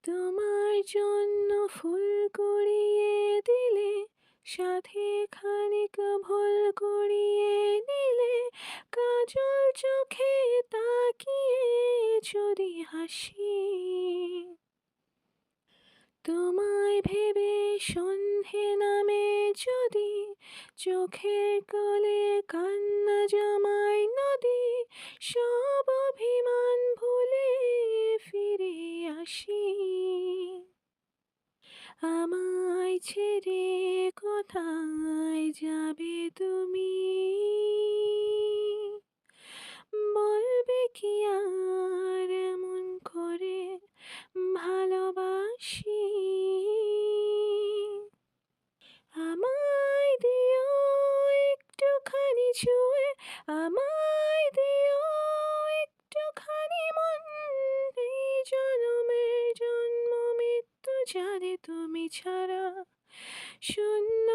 তোমার জন্য ফুল কুড়িয়ে দিলে, সাথে খানিক ভুল করিয়ে নিলে, কাজল চোখে তাকিয়ে যদি হাসি, তোমায় ভেবে সন্ধে নামে যদি চোখের কোলে কান্না জমায় নদী, সব অভিমান ভুলে ফিরে আসি। আমায় ছেড়ে কোথায় যাবে তুমি, বলবে কি আর এমন করে ভালোবাসি। আমায় দিও একটুখানি ছুঁয়ে, আমায় দিও একটুখানি মন, এই জনমের জন্ম মৃত্যু জানে তুমি ছাড়া শূন্য